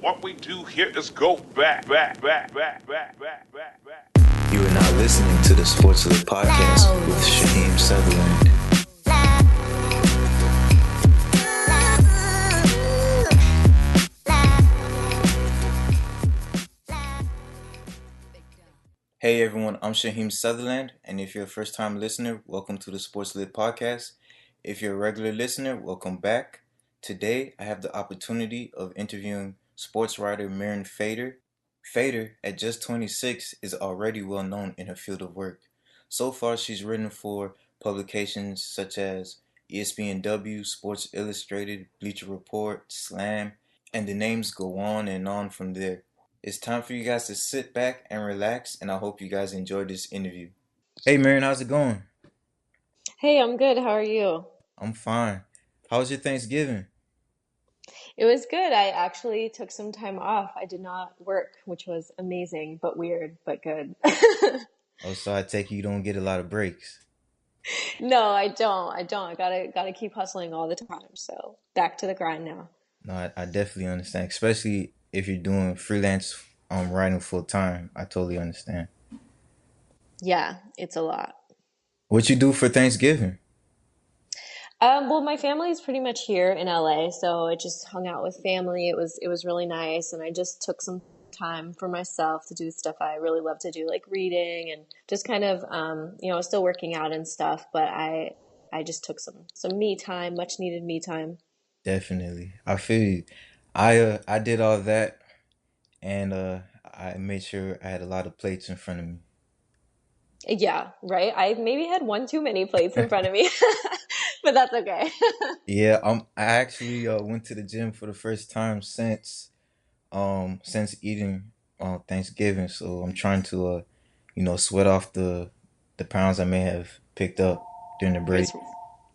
What we do here is go back. You are now listening to the SportsLit Podcast with Shaheem Sutherland. Hey everyone, I'm Shaheem Sutherland, and if you're a first-time listener, welcome to the SportsLit Podcast. If you're a regular listener, welcome back. Today, I have the opportunity of interviewing sports writer Mirin Fader. Fader, at just 26, is already well known in her field of work. So far, she's written for publications such as ESPNW, Sports Illustrated, Bleacher Report, Slam, and the names go on and on from there. It's time for you guys to sit back and relax, and I hope you guys enjoyed this interview. Hey, Mirins, how's it going? Hey, I'm good. How are you? I'm fine. How was your Thanksgiving? It was good. I actually took some time off. I did not work, which was amazing, but weird, but good. Oh, so I take it you don't get a lot of breaks. No, I don't. I gotta keep hustling all the time. So back to the grind now. No, I definitely understand, especially if you're doing freelance writing full time. I totally understand. Yeah, it's a lot. What you do for Thanksgiving? Well, my family is pretty much here in LA, so I just hung out with family. It was really nice, and I just took some time for myself to do the stuff I really love to do, like reading and just kind of I was still working out and stuff, but I just took some me time, much needed me time. Definitely, I feel you. I did all that, and I made sure I had a lot of plates in front of me. Yeah, right. I maybe had one too many plates in front of me, but that's okay. Yeah, I actually went to the gym for the first time since eating Thanksgiving. So I'm trying to sweat off the pounds I may have picked up during the break.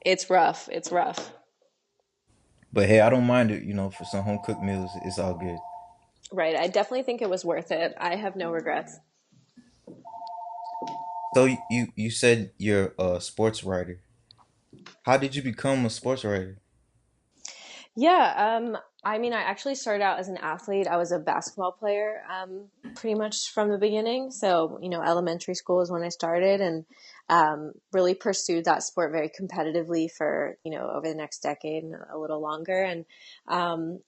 It's rough. It's rough. But hey, I don't mind it. For some home cooked meals, it's all good. Right. I definitely think it was worth it. I have no regrets. So you said you're a sports writer. How did you become a sports writer? Yeah, I mean, I actually started out as an athlete. I was a basketball player, pretty much from the beginning. So, elementary school is when I started, and really pursued that sport very competitively for, over the next decade and a little longer. And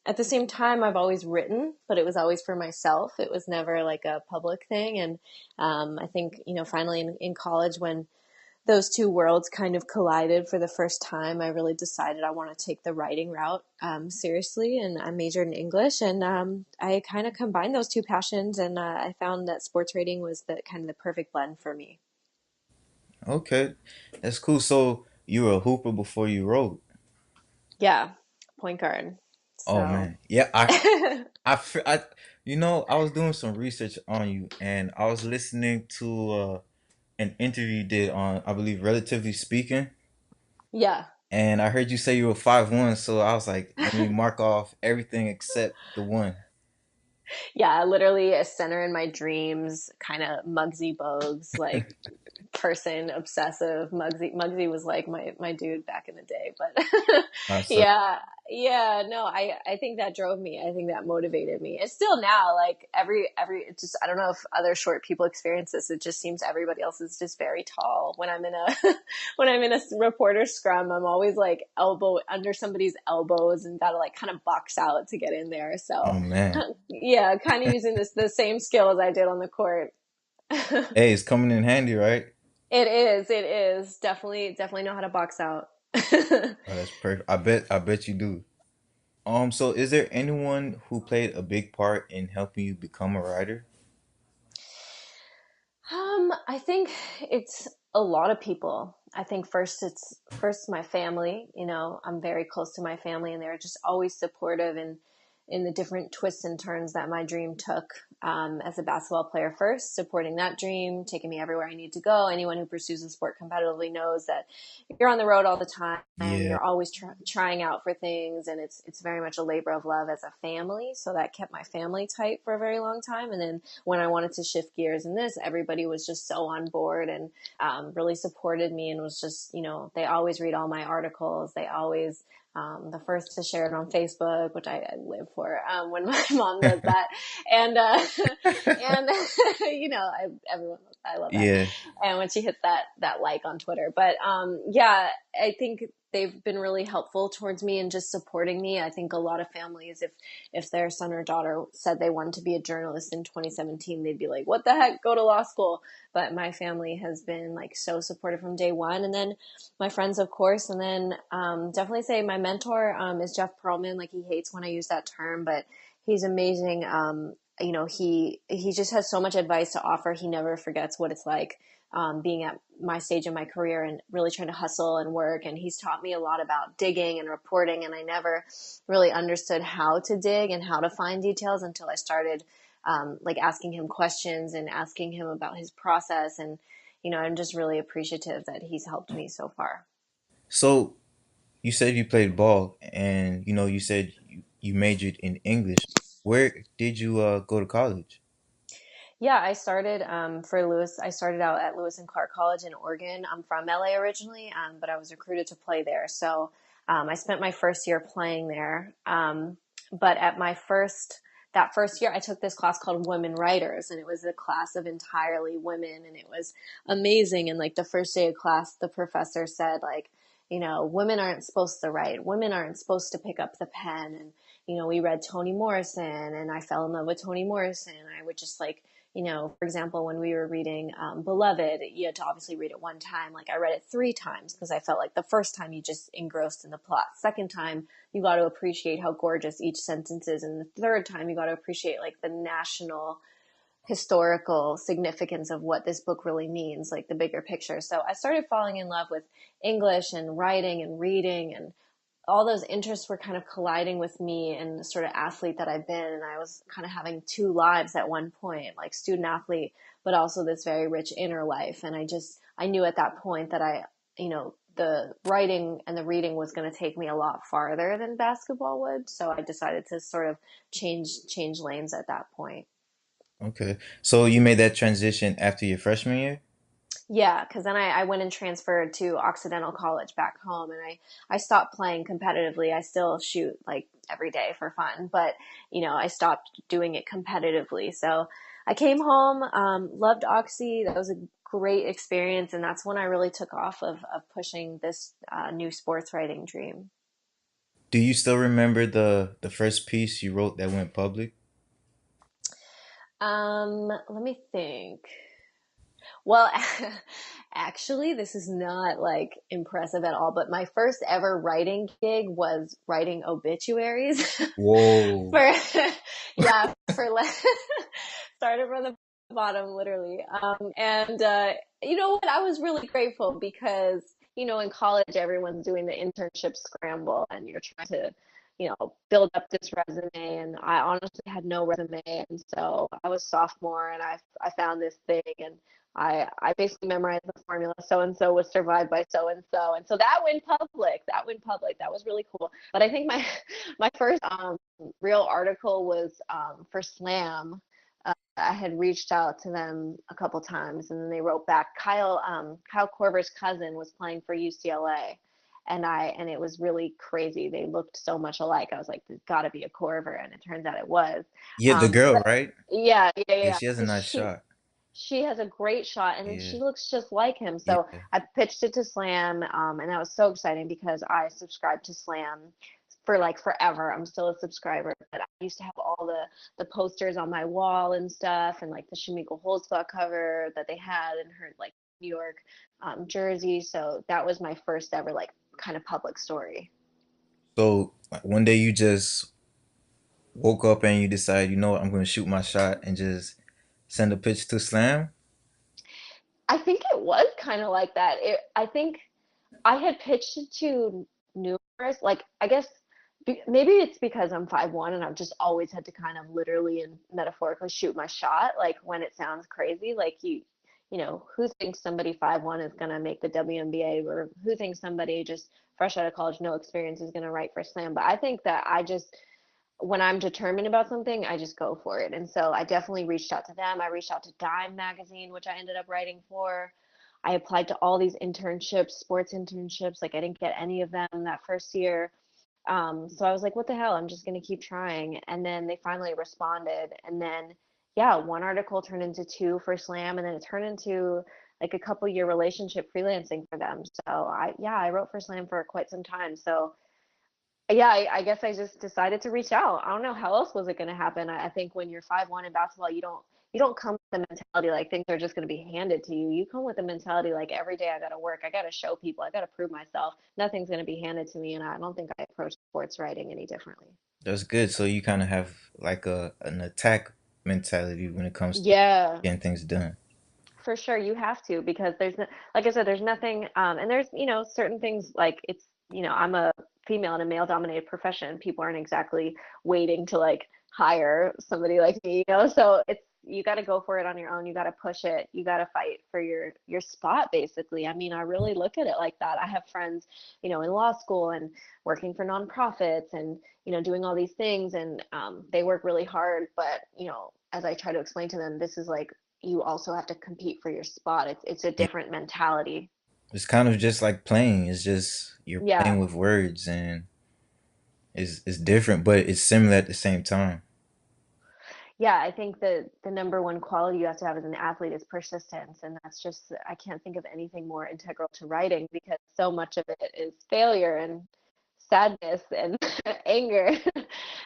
at the same time, I've always written, but it was always for myself. It was never like a public thing. And I think, finally in college, when those two worlds kind of collided for the first time, I really decided I want to take the writing route seriously, and I majored in English, and I kind of combined those two passions, and I found that sports writing was the kind of the perfect blend for me. Okay, that's cool. So you were a hooper before you wrote? Yeah, point guard. Oh man, yeah. I was doing some research on you, and I was listening to an interview you did on, I believe, Relatively Speaking. Yeah. And I heard you say you were 5'1", so I was like, let me mark off everything except the one. Yeah, literally a center in my dreams, kind of Muggsy Bogues, like person, obsessive. Muggsy was like my dude back in the day, but no, I think that drove me. I think that motivated me. It's still now, like every it's just, I don't know if other short people experience this. It just seems everybody else is just very tall. When I'm in a when I'm in a reporter scrum, I'm always like elbow under somebody's elbows and gotta like kind of box out to get in there. So oh man, yeah, kind of using the same skill as I did on the court. Hey, it's coming in handy, right? It is. Definitely know how to box out. Oh, that's perfect. I bet you do. So is there anyone who played a big part in helping you become a writer? I think it's a lot of people. I think first my family. I'm very close to my family, and they're just always supportive in the different twists and turns that my dream took as a basketball player first, supporting that dream, taking me everywhere I need to go. Anyone who pursues a sport competitively knows that you're on the road all the time. Yeah. You're always trying out for things, and it's very much a labor of love as a family. So that kept my family tight for a very long time. And then when I wanted to shift gears in this, everybody was just so on board and really supported me, and was just, they always read all my articles. They always the first to share it on Facebook, which I live for, when my mom does that. And, and, everyone, I love that. Yeah. And when she hits that like on Twitter, but, yeah, I think they've been really helpful towards me and just supporting me. I think a lot of families, if their son or daughter said they wanted to be a journalist in 2017, they'd be like, what the heck, go to law school. But my family has been like so supportive from day one. And then my friends, of course. And then definitely say my mentor is Jeff Pearlman. Like, he hates when I use that term, but he's amazing. He just has so much advice to offer. He never forgets what it's like being at my stage in my career and really trying to hustle and work. And he's taught me a lot about digging and reporting. And I never really understood how to dig and how to find details until I started asking him questions and asking him about his process. And, I'm just really appreciative that he's helped me so far. So you said you played ball, and you said you majored in English. Where did you go to college? Yeah, I started for Lewis. I started out at Lewis and Clark College in Oregon. I'm from LA originally, but I was recruited to play there. So I spent my first year playing there. But at that first year, I took this class called Women Writers, and it was a class of entirely women, and it was amazing. And like the first day of class, the professor said, like, women aren't supposed to write. Women aren't supposed to pick up the pen. And we read Toni Morrison, and I fell in love with Toni Morrison. I would just like, for example, when we were reading Beloved, you had to obviously read it one time. Like, I read it 3 times because I felt like the first time you just engrossed in the plot. Second time, you got to appreciate how gorgeous each sentence is. And the third time, you got to appreciate like the national historical significance of what this book really means, like the bigger picture. So I started falling in love with English and writing and reading, and all those interests were kind of colliding with me and the sort of athlete that I've been. And I was kind of having 2 lives at one point, like student athlete, but also this very rich inner life. And I knew at that point that the writing and the reading was going to take me a lot farther than basketball would. So I decided to sort of change lanes at that point. Okay. So you made that transition after your freshman year? Yeah, because then I went and transferred to Occidental College back home, and I stopped playing competitively. I still shoot like every day for fun, but I stopped doing it competitively. So I came home, loved Oxy. That was a great experience, and that's when I really took off of pushing this new sports writing dream. Do you still remember the first piece you wrote that went public? Let me think. Well, actually, this is not like impressive at all, but my first ever writing gig was writing obituaries Whoa. for, yeah, started from the bottom, literally. You know what? I was really grateful because, in college, everyone's doing the internship scramble and you're trying to, build up this resume. And I honestly had no resume. And so I was sophomore and I found this thing, and I basically memorized the formula. So and so was survived by so and so, and so that went public. That was really cool. But I think my my first real article was for Slam. I had reached out to them a couple times, and then they wrote back. Kyle Korver's cousin was playing for UCLA, and it was really crazy. They looked so much alike. I was like, there's got to be a Korver, and it turns out it was. Yeah, the girl, But right? yeah, yeah, Yeah, yeah. she has a And nice shot. she has a great shot, and Yeah. she looks just like him. So Yeah. I pitched it to Slam, and that was so exciting because I subscribed to Slam for like forever. I'm still a subscriber, but I used to have all the posters on my wall and stuff, and like the Shamiko Holdsclaw cover that they had in her like New York jersey. So that was my first ever like kind of public story. So like, one day you just woke up and you decide, you know what, I'm going to shoot my shot and just send a pitch to Slam? I think it was kind of like that. I think I had pitched it to numerous, like, I guess maybe it's because I'm 5'1" and I've just always had to kind of literally and metaphorically shoot my shot. Like, when it sounds crazy, like who thinks somebody 5'1" is going to make the WNBA, or who thinks somebody just fresh out of college, no experience, is going to write for Slam. But I think that when I'm determined about something, I just go for it. And so I definitely reached out to them. I reached out to Dime magazine, which I ended up writing for. I applied to all these internships, sports internships. Like, I didn't get any of them that first year. So I was like, what the hell? I'm just going to keep trying. And then they finally responded. And then, yeah, one article turned into two for Slam, and then it turned into like a couple year relationship freelancing for them. So I wrote for Slam for quite some time. So yeah, I guess I just decided to reach out. I don't know how else was it going to happen. I think when you're 5'1" in basketball, you don't come with the mentality like things are just going to be handed to you. You come with the mentality like every day I got to work, I got to show people, I got to prove myself. Nothing's going to be handed to me, and I don't think I approach sports writing any differently. That's good. So you kind of have like an attack mentality when it comes to Yeah. getting things done. For sure, you have to because there's no, like I said, there's nothing, and there's, certain things like it's, I'm a female in a male-dominated profession. People aren't exactly waiting to like hire somebody like me, So it's you got to go for it on your own. You got to push it. You got to fight for your spot, basically. I mean, I really look at it like that. I have friends, in law school and working for nonprofits and doing all these things, and they work really hard. But as I try to explain to them, this is like you also have to compete for your spot. It's a Yeah. different mentality. It's kind of just like playing. It's just you're Yeah. playing with words, and it's different, but it's similar at the same time. Yeah, I think that the number one quality you have to have as an athlete is persistence. And that's just, I can't think of anything more integral to writing because so much of it is failure and sadness and anger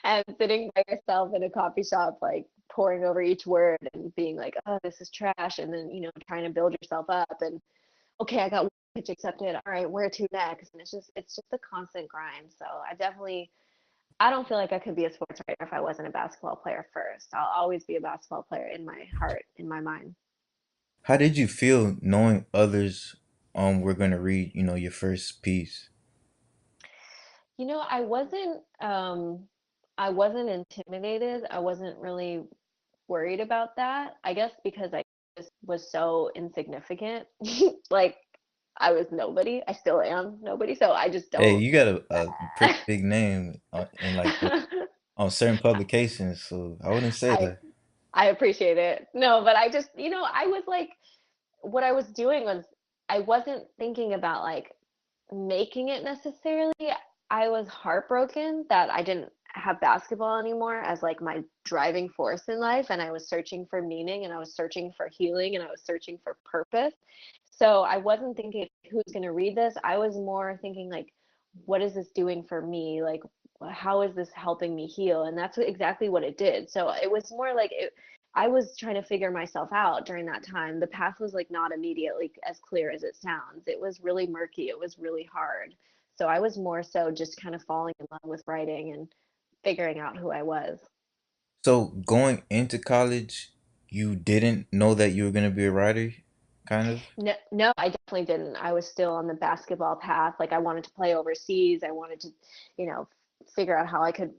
and sitting by yourself in a coffee shop, like poring over each word and being like, oh, this is trash. And then, trying to build yourself up and, okay, I got one pitch accepted. All right, where to next? And it's just a constant grind. So I don't feel like I could be a sports writer if I wasn't a basketball player first. I'll always be a basketball player in my heart, in my mind. How did you feel knowing others were going to read, your first piece? I wasn't intimidated. I wasn't really worried about that. I guess because I just was so insignificant. Like I was nobody. I still am nobody. So I just Hey, don't. you got a pretty big name in like on certain publications, so I wouldn't say I that. I appreciate it. No, but I just, I was like what I was doing was I wasn't thinking about like making it necessarily. I was heartbroken that I didn't have basketball anymore as like my driving force in life, and I was searching for meaning and I was searching for healing and I was searching for purpose. So I wasn't thinking who's going to read this. I was more thinking like what is this doing for me? Like how is this helping me heal? And that's exactly what it did. So it was more like I was trying to figure myself out during that time. The path was like not immediately as clear as it sounds. It was really murky. It was really hard. So I was more so just kind of falling in love with writing and figuring out who I was. So going into college, you didn't know that you were going to be a writer, kind of? No, no, I definitely didn't. I was still on the basketball path. Like I wanted to play overseas. I wanted to, you know, figure out how I could,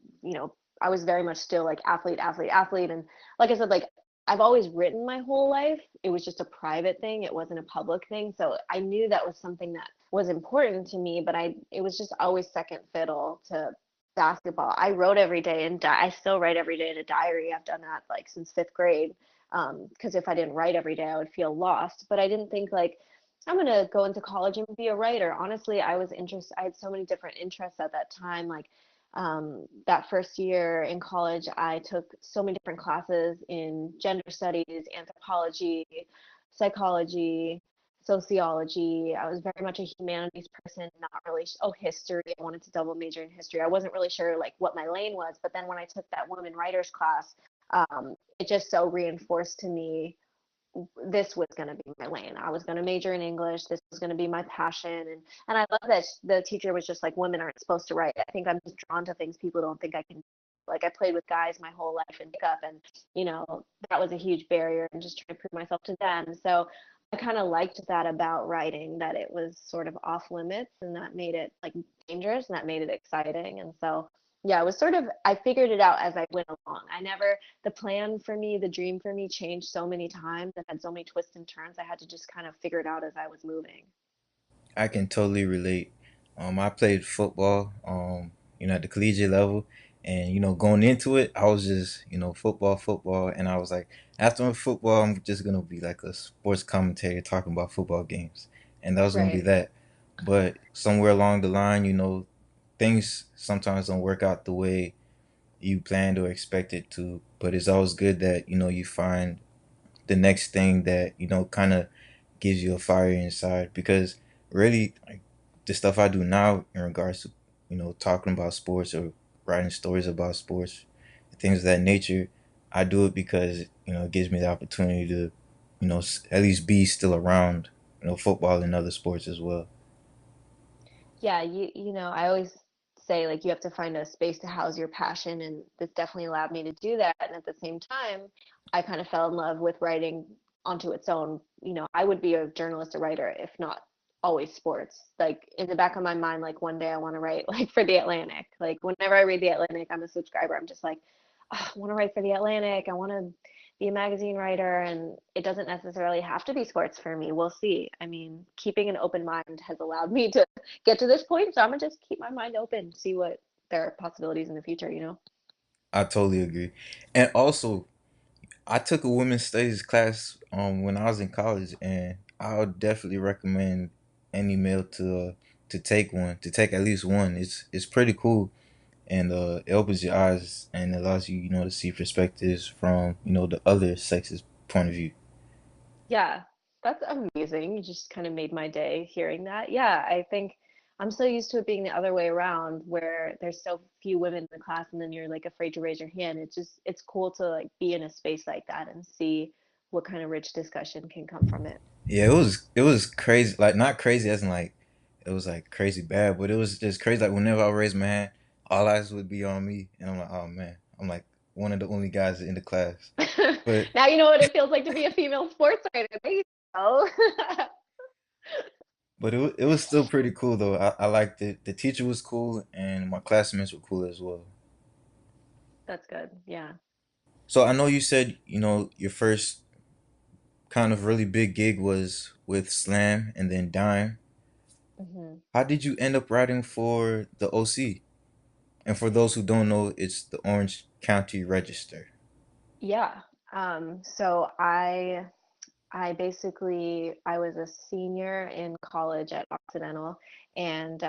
I was very much still like athlete, athlete, athlete. And like I said, like I've always written my whole life. It was just a private thing. It wasn't a public thing. So I knew that was something that was important to me, but it was just always second fiddle to basketball. I wrote every day and I still write every day in a diary. I've done that like since fifth grade because if I didn't write every day, I would feel lost. But I didn't think like I'm gonna go into college and be a writer. Honestly, I was interested. I had so many different interests at that time. Like that first year in college, I took so many different classes in gender studies, anthropology, psychology, sociology. I was very much a humanities person, not really. Oh, history. I wanted to double major in history. I wasn't really sure like what my lane was. But then when I took that women writers class, it just so reinforced to me this was going to be my lane. I was going to major in English. This was going to be my passion. And I love that the teacher was just like, women aren't supposed to write. I think I'm just drawn to things people don't think I can. Like I played with guys my whole life and makeup, and that was a huge barrier, and just trying to prove myself to them. So I kind of liked that about writing, that it was sort of off limits, and that made it like dangerous, and that made it exciting. And so yeah, it was sort of I figured it out as I went along. I never the plan for me, the dream for me changed so many times and had so many twists and turns. I had to just kind of figure it out as I was moving. I can totally relate. I played football, at the collegiate level, and going into it, I was just, football, football, and I was like, after football, I'm just gonna be like a sports commentator talking about football games, and that was gonna be Right. that. But somewhere along the line, things sometimes don't work out the way you planned or expected to, but it's always good that you find the next thing that kind of gives you a fire inside. Because really, like, the stuff I do now in regards to talking about sports or writing stories about sports, things of that nature, I do it because it gives me the opportunity to at least be still around football and other sports as well. Yeah, I always say like you have to find a space to house your passion, and this definitely allowed me to do that. And at the same time, I kind of fell in love with writing onto its own. I would be a journalist, a writer, if not always sports. Like in the back of my mind, like one day I want to write like for the Atlantic. Like whenever I read the Atlantic, I'm a subscriber. I'm just like, oh, I want to write for the Atlantic. I want to be a magazine writer, and it doesn't necessarily have to be sports for me. We'll see. I mean, keeping an open mind has allowed me to get to this point, so I'm gonna just keep my mind open, see what there are possibilities in the future. I totally agree. And also, I took a women's studies class when I was in college, and I would definitely recommend any male to take one, to take at least one. It's pretty cool, and it opens your eyes and allows you to see perspectives from the other sex's point of view. Yeah, that's amazing. You just kind of made my day hearing that. Yeah, I think I'm so used to it being the other way around, where there's so few women in the class and then you're like afraid to raise your hand. It's cool to like be in a space like that and see what kind of rich discussion can come from it. Yeah, it was crazy. Like, not crazy as in like it was like crazy bad, but it was just crazy. Like, whenever I raised my hand, all eyes would be on me, and I'm like, oh man, I'm like one of the only guys in the class. But Now you know what it feels like to be a female sports writer. There you go. it was still pretty cool though. I liked it. The teacher was cool, and my classmates were cool as well. That's good. Yeah. So I know you said your first kind of really big gig was with Slam and then Dime. hmm How did you end up writing for the OC? And for those who don't know, it's the Orange County Register. Yeah. So I basically I was a senior in college at Occidental, and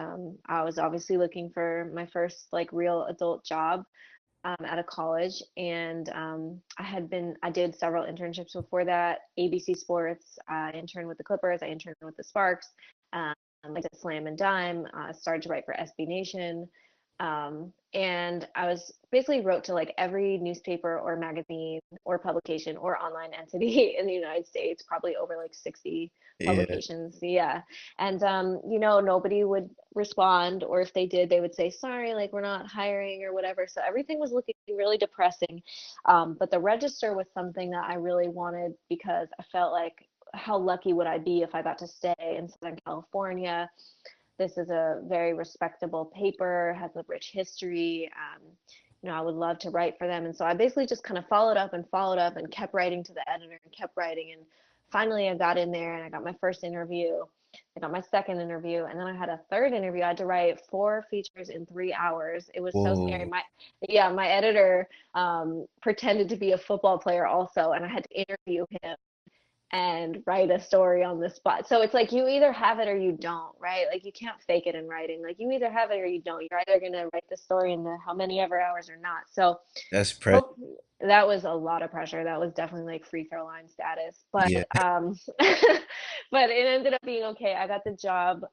I was obviously looking for my first like real adult job out of college, and I did several internships before that. ABC Sports, I interned with the Clippers, I interned with the Sparks, I did Slam and Dime, started to write for SB Nation. And I was basically wrote to like every newspaper or magazine or publication or online entity in the United States, probably over like 60 Yeah, publications. Yeah. And nobody would respond, or if they did, they would say, sorry, like we're not hiring or whatever. So everything was looking really depressing. But the register was something that I really wanted because I felt like how lucky would I be if I got to stay in Southern California. This is a very respectable paper, has a rich history. I would love to write for them. And so I basically just kind of followed up and kept writing to the editor and kept writing. And finally I got in there and I got my first interview. I got my second interview, and then I had a third interview. I had to write 4 features in 3 hours. It was so scary. whoa, My editor pretended to be a football player also, and I had to interview him and write a story on the spot. So it's like you either have it or you don't, right? Like you can't fake it in writing. Like you either have it or you don't. You're either going to write the story in the how many ever hours or not. So that's pressure. hope that was a lot of pressure. That was definitely like free throw line status. But Yeah, but it ended up being okay. I got the job.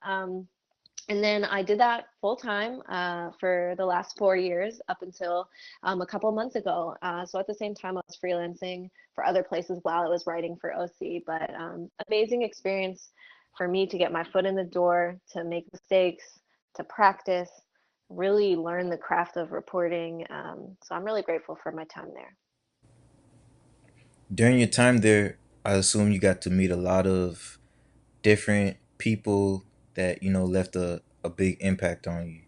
And then I did that full time for the last 4 years up until a couple months ago. So at the same time, I was freelancing for other places while I was writing for OC. But amazing experience for me to get my foot in the door, to make mistakes, to practice, really learn the craft of reporting. So I'm really grateful for my time there. during your time there, I assume you got to meet a lot of different people that left a big impact on you.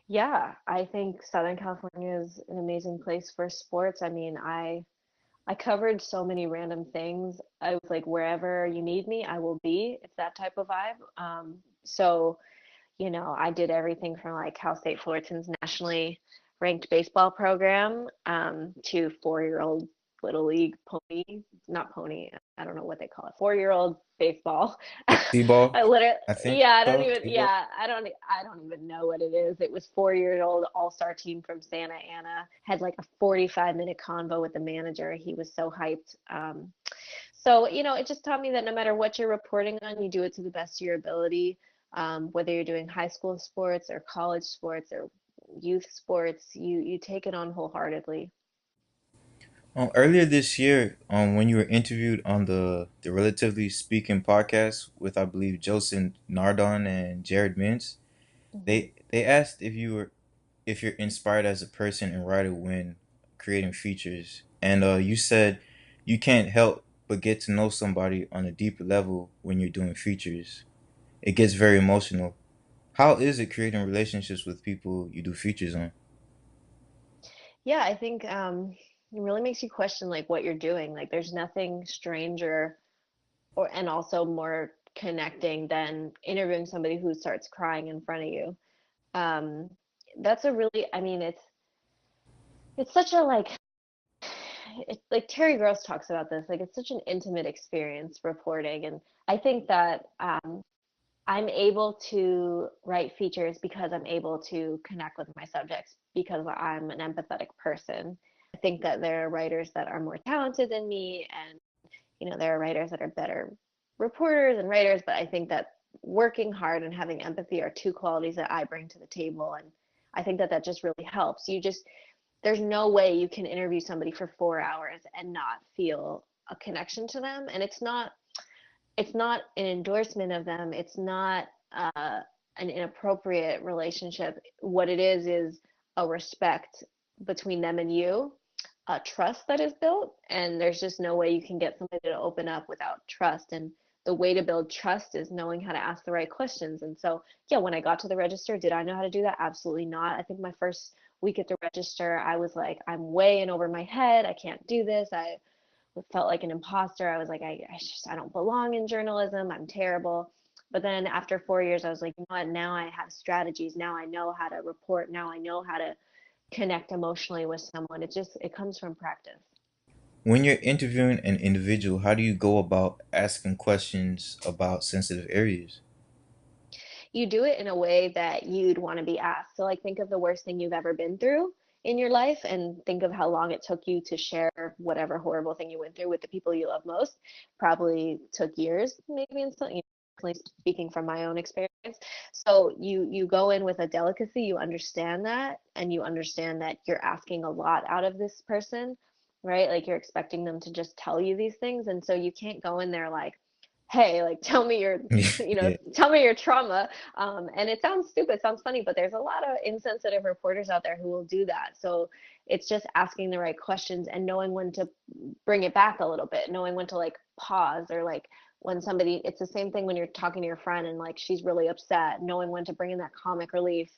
Yeah, I think Southern California is an amazing place for sports. I mean, I covered so many random things. I was like, wherever you need me, I will be. It's that type of vibe. I did everything from like Cal State Fullerton's nationally ranked baseball program to 4-year-old little league pony, not pony, I don't know what they call it, 4-year-old baseball. Like T-ball, I literally, I think yeah, I don't so. even, T-ball. yeah, I don't even know what it is. It was 4 years old, all-star team from Santa Ana, had like a 45-minute convo with the manager. He was so hyped. So, it just taught me that no matter what you're reporting on, you do it to the best of your ability. Whether you're doing high school sports or college sports or youth sports, you take it on wholeheartedly. Earlier this year, when you were interviewed on the Relatively Speaking podcast with, I believe, Joseph Nardon and Jared Mintz, Mhm. they asked if you're inspired as a person and writer when creating features, and you said you can't help but get to know somebody on a deeper level when you're doing features. It gets very emotional. How is it creating relationships with people you do features on? Yeah, I think it really makes you question like what you're doing. Like there's nothing stranger or and also more connecting than interviewing somebody who starts crying in front of you. Um, that's a really, I mean, it's such a like it's like Terry Gross talks about this. Like it's such an intimate experience reporting, and I think that I'm able to write features because I'm able to connect with my subjects because I'm an empathetic person. I think that there are writers that are more talented than me, and there are writers that are better reporters and writers, but I think that working hard and having empathy are two qualities that I bring to the table, and I think that that just really helps. There's no way you can interview somebody for 4 hours and not feel a connection to them, and it's not an endorsement of them. It's not an inappropriate relationship. What it is a respect between them and you, a trust that is built, and there's just no way you can get somebody to open up without trust. And the way to build trust is knowing how to ask the right questions. And so, yeah, when I got to the register, did I know how to do that? Absolutely not. I think my first week at the register, I was like, I'm way in over my head. I can't do this. I felt like an imposter. I was like, I don't belong in journalism. I'm terrible. But then after 4 years, I was like, you know what? Now I have strategies. Now I know how to report. Now I know how to connect emotionally with someone. It comes from practice. When you're interviewing an individual, how do you go about asking questions about sensitive areas? You do it in a way that you'd want to be asked. So, like, think of the worst thing you've ever been through in your life and think of how long it took you to share whatever horrible thing you went through with the people you love most. Probably took years, maybe in some, speaking from my own experience. So you go in with a delicacy, you understand that, and you understand that you're asking a lot out of this person, right? Like you're expecting them to just tell you these things, and so you can't go in there like, hey, like Yeah. tell me your trauma. And it sounds stupid, sounds funny, but there's a lot of insensitive reporters out there who will do that. So it's just asking the right questions and knowing when to bring it back a little bit, knowing when to like pause or like when somebody, it's the same thing when you're talking to your friend and like she's really upset, knowing when to bring in that comic relief.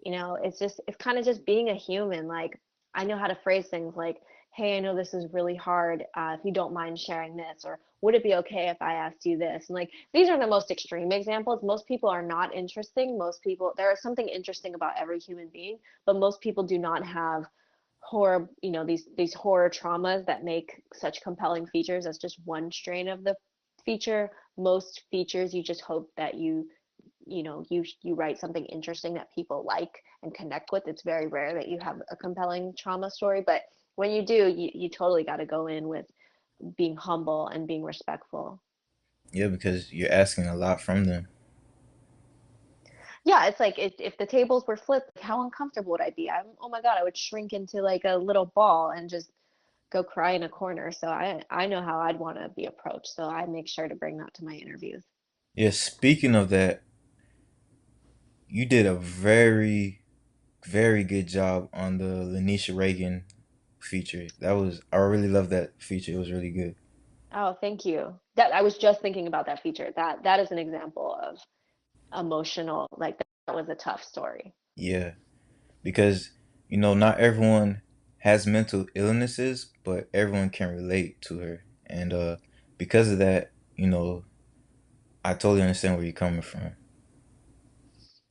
It's kind of just being a human. Like I know how to phrase things like, hey, I know this is really hard. If you don't mind sharing this, or would it be okay if I asked you this? And like these are the most extreme examples. Most people are not interesting. Most people, there is something interesting about every human being, but most people do not have horror, these horror traumas that make such compelling features. That's just one strain of the feature. Most features, you just hope that you write something interesting that people like and connect with. It's very rare that you have a compelling trauma story, but when you do, you totally got to go in with being humble and being respectful. Yeah, because you're asking a lot from them. Yeah, it's like if the tables were flipped, like, how uncomfortable would I be? Oh my God, I would shrink into like a little ball and just go cry in a corner. So I know how I'd want to be approached. So I make sure to bring that to my interviews. Yeah, speaking of that, you did a very, very good job on the Lanisha Regan feature. I really love that feature. It was really good. Oh, thank you. That I was just thinking about that feature. That is an example of emotional, like that was a tough story. Yeah, because, not everyone has mental illnesses, but everyone can relate to her. And because of that, I totally understand where you're coming from.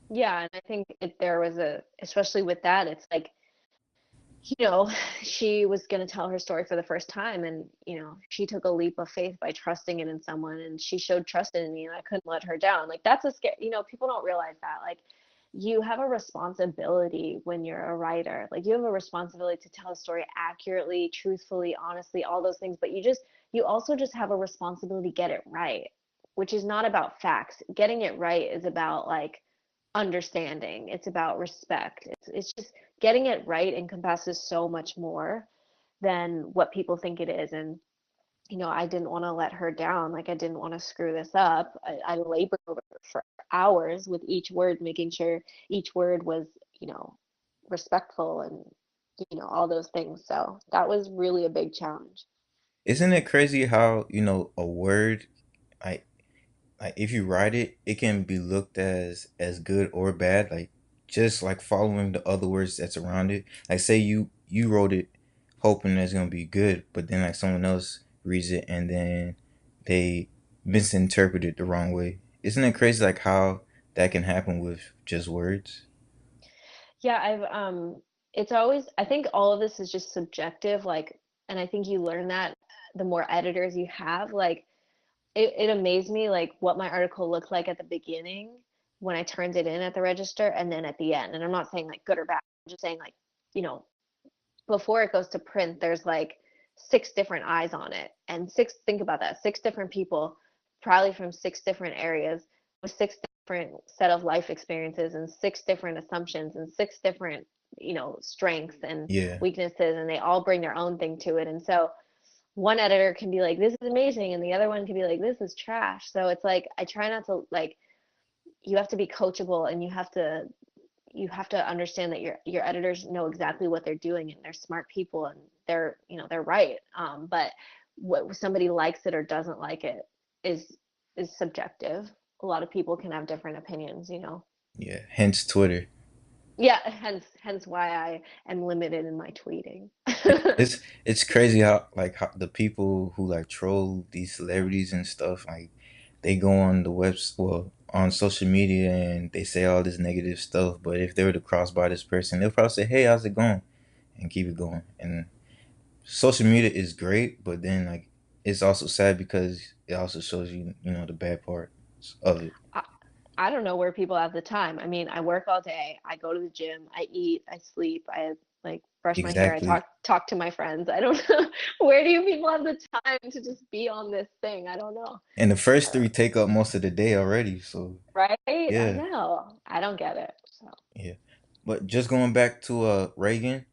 Yeah, and I think there was especially with that, it's like you know, she was going to tell her story for the first time. And, you know, she took a leap of faith by trusting it in someone. And she showed trust in me, and I couldn't let her down. Like, that's a scare. You know, people don't realize that. Like, you have a responsibility when you're a writer. Like, you have a responsibility to tell a story accurately, truthfully, honestly, all those things. But you also just have a responsibility to get it right, which is not about facts. Getting it right is about like understanding. It's about respect. It's just getting it right encompasses so much more than what people think it is. And you know, I didn't want to let her down. Like, I didn't want to screw this up. I labored over it for hours with each word, making sure each word was, you know, respectful and, you know, all those things. So that was really a big challenge. Isn't it crazy how, a word, like if you write it, it can be looked as good or bad, like just like following the other words that's around it. Like say you wrote it hoping that it's gonna be good, but then like someone else reads it and then they misinterpret it the wrong way. Isn't it crazy like how that can happen with just words? Yeah, it's always, I think all of this is just subjective. Like, and I think you learn that the more editors you have. Like, it amazed me like what my article looked like at the beginning when I turned it in at the register, and then at the end. And I'm not saying like good or bad. I'm just saying like, you know, before it goes to print, there's like six different eyes on it. And think about that, six different people, probably from six different areas with six different set of life experiences and six different assumptions and six different, you know, strengths and Yeah. weaknesses, and they all bring their own thing to it. And so one editor can be like, this is amazing, and the other one can be like, this is trash. So it's like, I try not to like, you have to be coachable, and you have to understand that your editors know exactly what they're doing, and they're smart people, and they're, you know, they're right. But what somebody likes it or doesn't like it is subjective. A lot of people can have different opinions, you know. Yeah. Hence Twitter. Yeah, hence why I am limited in my tweeting. Yeah, it's crazy how the people who like troll these celebrities and stuff, like they go on the webs well on social media and they say all this negative stuff, but if they were to cross by this person, they'll probably say, "Hey, how's it going?" and keep it going. And social media is great, but then like it's also sad because it also shows you, the bad parts of it. I, I don't know where people have the time. I mean, I work all day. I go to the gym. I eat. I sleep. I like brush my hair. I Exactly. talk to my friends. I don't know, where do you people have the time to just be on this thing? I don't know. And the first Uh, three take up most of the day already, so right? I yeah. know. I don't get it. So. Yeah. But just going back to Reagan,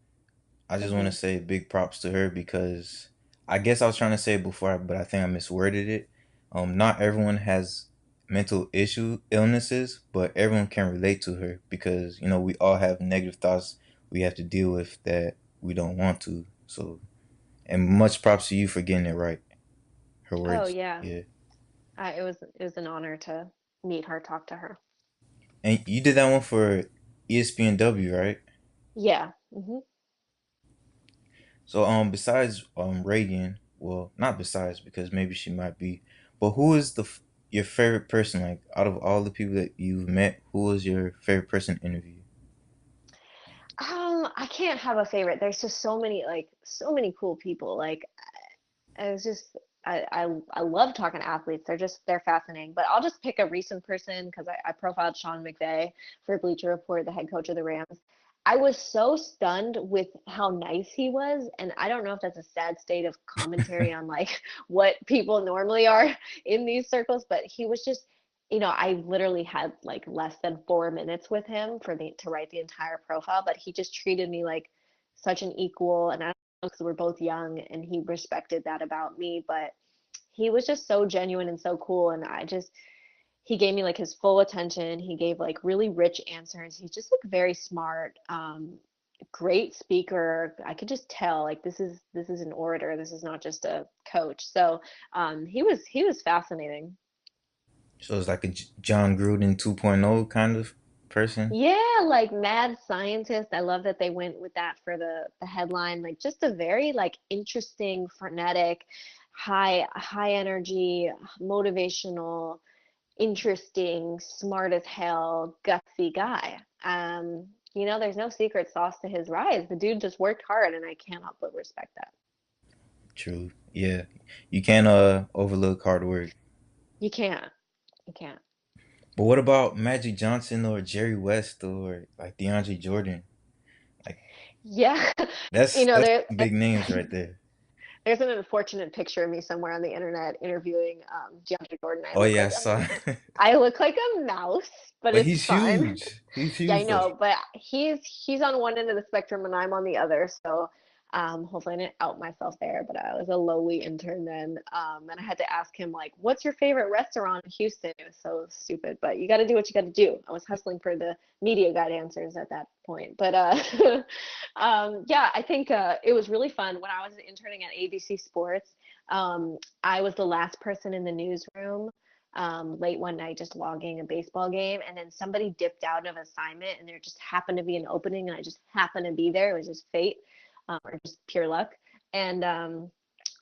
I just want to Hmm. say big props to her because I guess I was trying to say it before, but I think I misworded it. Not everyone has mental illnesses, but everyone can relate to her because we all have negative thoughts we have to deal with that we don't want to. So, and much props to you for getting it right. Her Oh words, yeah. yeah. It was an honor to meet her, talk to her. And you did that one for ESPNW, right? Yeah. Hmm. So besides Reagan, well, not besides because maybe she might be, but who is your favorite person like out of all the people that you've met? Who was your favorite person to interview? I can't have a favorite. There's just so many cool people. Like, it was just I love talking to athletes. They're fascinating. But I'll just pick a recent person because I profiled Sean McVay for Bleacher Report, the head coach of the Rams. I was so stunned with how nice he was, and I don't know if that's a sad state of commentary on like what people normally are in these circles, but he was just, you know, I literally had like less than 4 minutes with him to write the entire profile, but he just treated me like such an equal, and I because we're both young, and he respected that about me. But he was just so genuine and so cool, and he gave me like his full attention. He gave like really rich answers. He's just like very smart, great speaker. I could just tell like this is an orator. This is not just a coach. So he was fascinating. So it's like a Jon Gruden 2.0 kind of person. Yeah, like mad scientist. I love that they went with that for the headline. Like, just a very like interesting, frenetic, high energy, motivational, interesting, smart as hell, gutsy guy. there's no secret sauce to his rise. The dude just worked hard, and I cannot but respect that. True. Yeah. You can't overlook hard work. You can't. You can't. But what about Magic Johnson or Jerry West or like DeAndre Jordan? Like Yeah. that's There big names right there. there's an unfortunate picture of me somewhere on the internet interviewing DeAndre Jordan. Oh yeah, I saw. I look like a mouse, but But it's he's fine. huge. He's Yeah, I huge though. know, but he's on one end of the spectrum and I'm on the other. So hopefully I didn't out myself there, but I was a lowly intern then. And I had to ask him like, "What's your favorite restaurant in Houston?" It was so stupid, but you got to do what you got to do. I was hustling for the media guide answers at that point. But yeah, I think it was really fun when I was interning at ABC Sports. I was the last person in the newsroom late one night just logging a baseball game, and then somebody dipped out of assignment and there just happened to be an opening and I just happened to be there. It was just fate, or just pure luck. And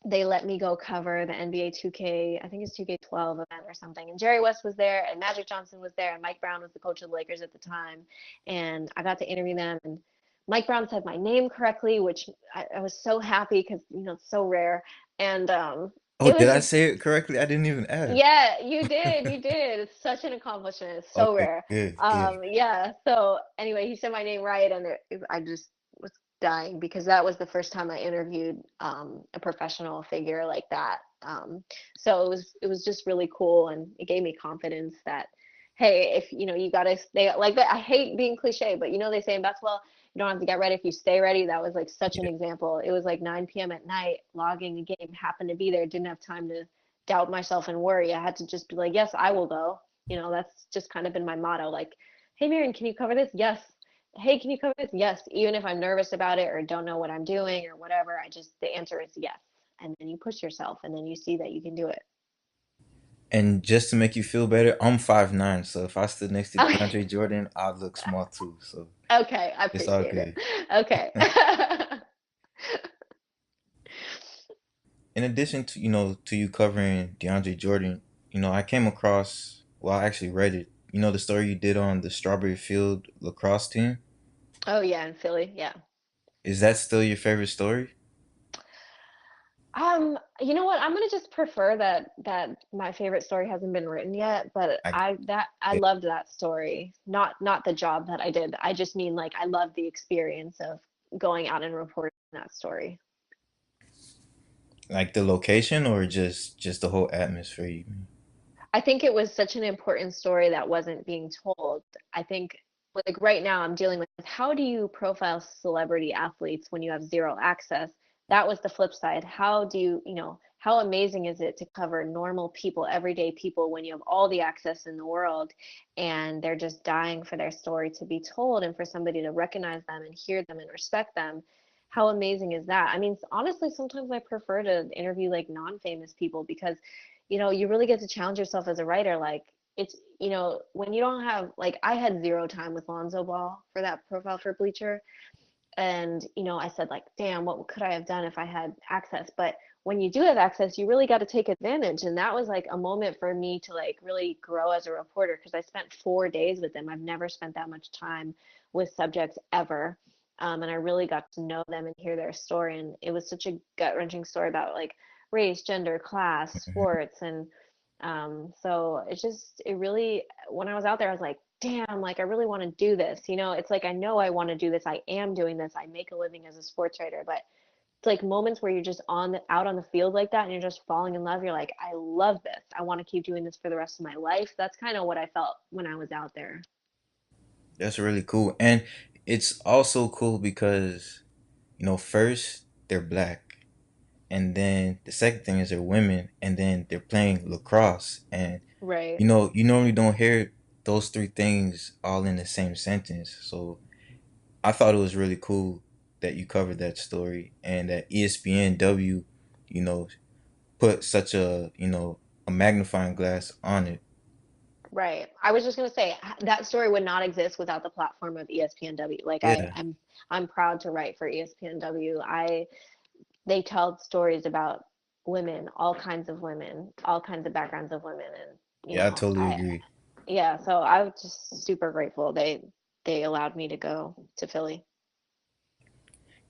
they let me go cover the NBA 2K, I think it's 2K12 event or something. And Jerry West was there, and Magic Johnson was there, and Mike Brown was the coach of the Lakers at the time. And I got to interview them, and Mike Brown said my name correctly, which I was so happy because it's so rare. And Oh, it did was I just, say it correctly? I didn't even ask. yeah, you did. You did. It's such an accomplishment. It's so Okay, rare. good, good. Yeah. So anyway, he said my name right, and I just was dying because that was the first time I interviewed a professional figure like that. So it was just really cool, and it gave me confidence that, hey, if you gotta stay like that. I hate being cliche, but they say in basketball, you don't have to get ready if you stay ready. That was like such an Yeah. example. It was like 9 p.m. at night, logging a game, happened to be there, didn't have time to doubt myself and worry. I had to just be like, yes, I will go. That's just kind of been my motto. Like, hey, Mirren, can you cover this? Yes. Hey, can you cover this? Yes. Even if I'm nervous about it or don't know what I'm doing or whatever, the answer is yes. And then you push yourself and then you see that you can do it. And just to make you feel better, I'm 5'9", so if I stood next to Okay. DeAndre Jordan, I'd look small too. So Okay. I it's all appreciate it. good. Okay. In addition to to you covering DeAndre Jordan, I came across, well, I actually read it. The story you did on the Strawberry Field lacrosse team. Oh, yeah. In Philly. Yeah. Is that still your favorite story? You know what? I'm gonna just prefer that my favorite story hasn't been written yet, but I I loved that story. Not the job that I did. I just mean like I loved the experience of going out and reporting that story. like the location or just the whole atmosphere. I think it was such an important story that wasn't being told. I think like right now I'm dealing with how do you profile celebrity athletes when you have zero access? That was the flip side. How do how amazing is it to cover normal people, everyday people when you have all the access in the world and they're just dying for their story to be told and for somebody to recognize them and hear them and respect them? How amazing is that? I mean, honestly, sometimes I prefer to interview like non-famous people because you really get to challenge yourself as a writer. Like it's, when you don't have, like, I had zero time with Lonzo Ball for that profile for Bleacher. And, I said like, damn, what could I have done if I had access? But when you do have access, you really got to take advantage. And that was like a moment for me to like really grow as a reporter because I spent 4 days with them. I've never spent that much time with subjects ever. And I really got to know them and hear their story. And it was such a gut wrenching story about like race, gender, class, Mhm. sports. And so it really, when I was out there, I was like, damn, like I really want to do this. It's like I know I want to do this. I am doing this. I make a living as a sports writer, but it's like moments where you're just out on the field like that and you're just falling in love. You're like, I love this. I want to keep doing this for the rest of my life. That's kind of what I felt when I was out there. That's really cool, and it's also cool because first they're black, and then the second thing is they're women, and then they're playing lacrosse, and Right. you normally don't hear those three things all in the same sentence. So I thought it was really cool that you covered that story and that ESPNW, you know, put such a magnifying glass on it. Right. I was just gonna say that story would not exist without the platform of ESPNW. Like Yeah, I'm proud to write for ESPNW. They tell stories about women, all kinds of women, all kinds of backgrounds of women, and yeah, I totally I agree. yeah. So I was just super grateful. they allowed me to go to Philly.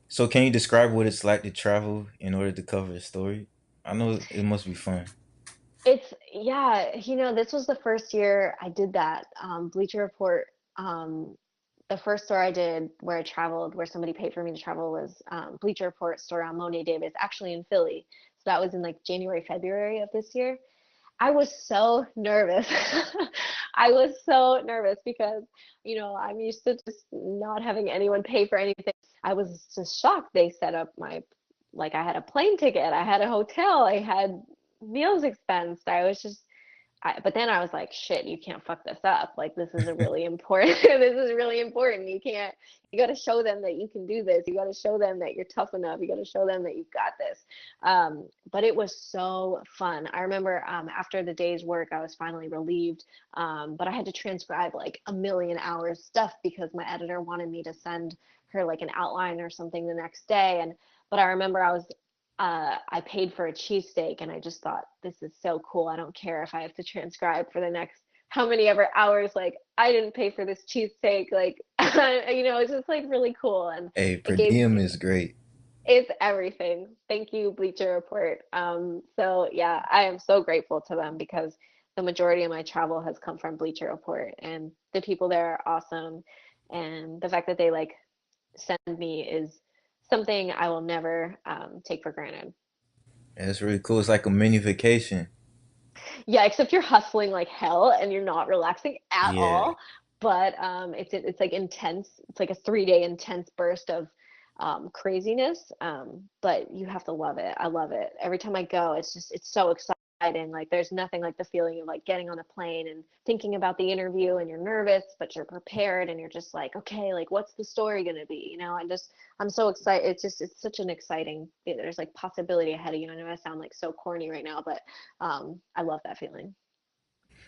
So can you describe what it's like to travel in order to cover a story? I know it must be fun. Yeah, this was the first year I did that. Bleacher Report, the first story I did where I traveled, where somebody paid for me to travel, was Bleacher Report story on Monet Davis, actually in Philly. So that was in like January, February of this year. I was so nervous. I was so nervous because, I'm used to just not having anyone pay for anything. I was just shocked. They set up like I had a plane ticket, I had a hotel, I had meals expensed. But then I was like, shit, you can't fuck this up. Like, this is a really important, this is really important. You got to show them that you can do this. You got to show them that you're tough enough. You got to show them that you've got this. But it was so fun. I remember after the day's work, I was finally relieved. But I had to transcribe like a million hours stuff because my editor wanted me to send her like an outline or something the next day. But I remember I paid for a cheesesteak and I just thought, this is so cool. I don't care if I have to transcribe for the next how many ever hours. Like, I didn't pay for this cheesesteak. Like, it's just like really cool. And Hey, it per gave, diem is great. it's everything. Thank you, Bleacher Report. So yeah, I am so grateful to them because the majority of my travel has come from Bleacher Report and the people there are awesome. And the fact that they like send me is something I will never take for granted. Yeah, it's really cool. It's like a mini vacation. Yeah, except you're hustling like hell and you're not relaxing at Yeah, all. But it's like intense. It's like a 3-day intense burst of craziness. But you have to love it. I love it. Every time I go, it's so exciting. Like there's nothing like the feeling of like getting on a plane and thinking about the interview and you're nervous, but you're prepared and you're just like, okay, like what's the story gonna be? I'm so excited. It's such an exciting, there's like possibility ahead of you. I know I sound like so corny right now, but I love that feeling.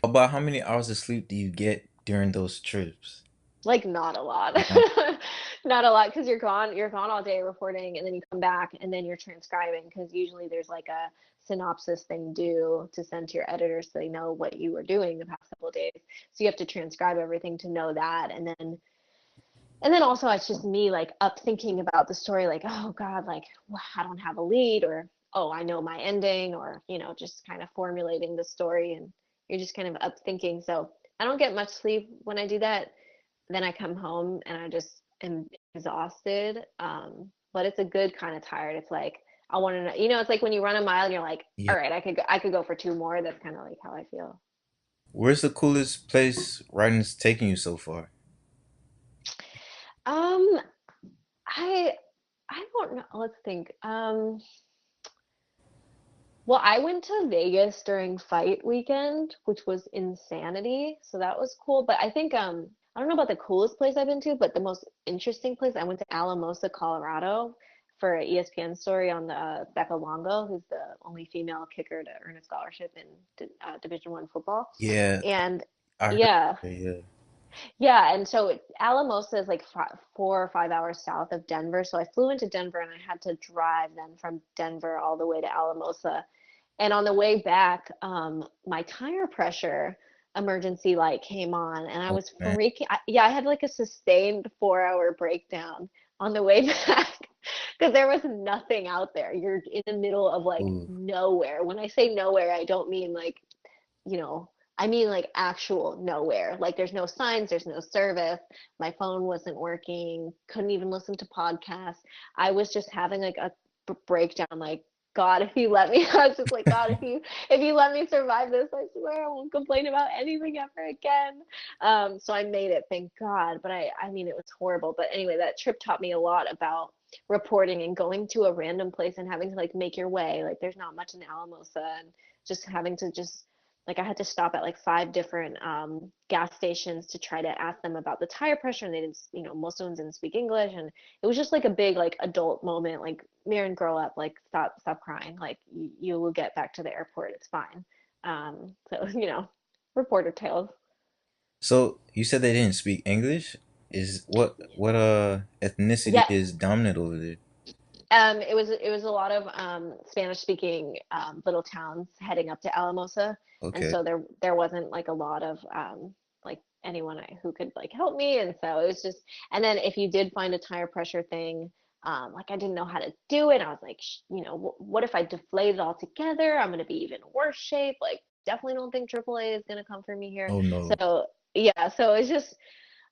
about how many hours of sleep do you get during those trips? Like not a lot. Not, Not a lot because you're gone all day reporting and then you come back and then you're transcribing because usually there's like a synopsis thing due to send to your editors so they know what you were doing the past couple of days. So you have to transcribe everything to know that and then also it's just me like up thinking about the story like, oh God, like I don't have a lead or oh, I know my ending or, just kind of formulating the story and you're just kind of up thinking. So I don't get much sleep when I do that. Then I come home and I just am exhausted. But it's a good kind of tired. It's like I want to know, it's like when you run a mile and you're like, yeah. all right, I could go for 2 more. That's kind of like how I feel. Where's the coolest place writing's taking you so far? Um, I I don't know. Let's think. Well, I went to Vegas during fight weekend, which was insanity. So that was cool. But I think I don't know about the coolest place I've been to, but the most interesting place I went to Alamosa, Colorado, for an ESPN story on the Becca Longo, who's the only female kicker to earn a scholarship in Division I football. Yeah, And I heard. yeah, Yeah. yeah, and so Alamosa is like 4 or 5 hours south of Denver. So I flew into Denver and I had to drive then from Denver all the way to Alamosa. And on the way back, my tire pressure emergency light came on, and I Oh was man. freaking. Yeah, I had like a sustained 4-hour breakdown on the way back because there was nothing out there. You're in the middle of like Ooh. nowhere. When I say nowhere, I don't mean like, you know, I mean like actual nowhere. Like there's no signs, there's no service. My phone wasn't working, couldn't even listen to podcasts. I was just having like a breakdown like God, if you let me, I was just like, God, if you let me survive this, I swear I won't complain about anything ever again. So I made it, thank God. But I mean, it was horrible. But anyway, that trip taught me a lot about reporting and going to a random place and having to like make your way. Like there's not much in Alamosa and just having to just like I had to stop at like 5 different gas stations to try to ask them about the tire pressure, and they didn't, most of them didn't speak English, and it was just like a big like adult moment. Like Mirren, grow up, like stop crying, like you will get back to the airport, it's fine. So reporter tales. So you said they didn't speak English? Is what ethnicity Yeah, is dominant over there? it was a lot of Spanish speaking little towns heading up to Alamosa, and Okay. so there wasn't like a lot of like anyone who could like help me. And so it was just, and then if you did find a tire pressure thing, like I didn't know how to do it. I was like, what if I deflate it all together? I'm gonna be even worse shape. Like, definitely don't think AAA is gonna come for me here. Oh no. So yeah, so it's just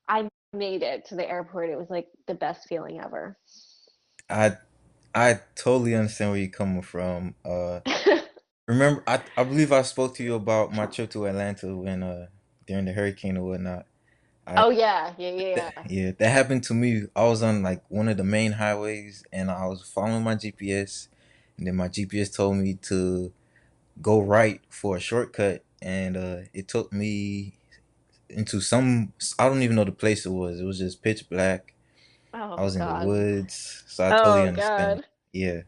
I made it to the airport. It was like the best feeling ever. I I totally understand where you're coming from. Remember, I believe I spoke to you about my trip to Atlanta when during the hurricane or whatnot. I Oh yeah, yeah, yeah, yeah. Yeah, that happened to me. I was on like one of the main highways and I was following my GPS, and then my GPS told me to go right for a shortcut, and it took me into some, I don't even know the place it was. It was just pitch black. I Oh was in the God. woods, so I totally Oh understand. God. Yeah,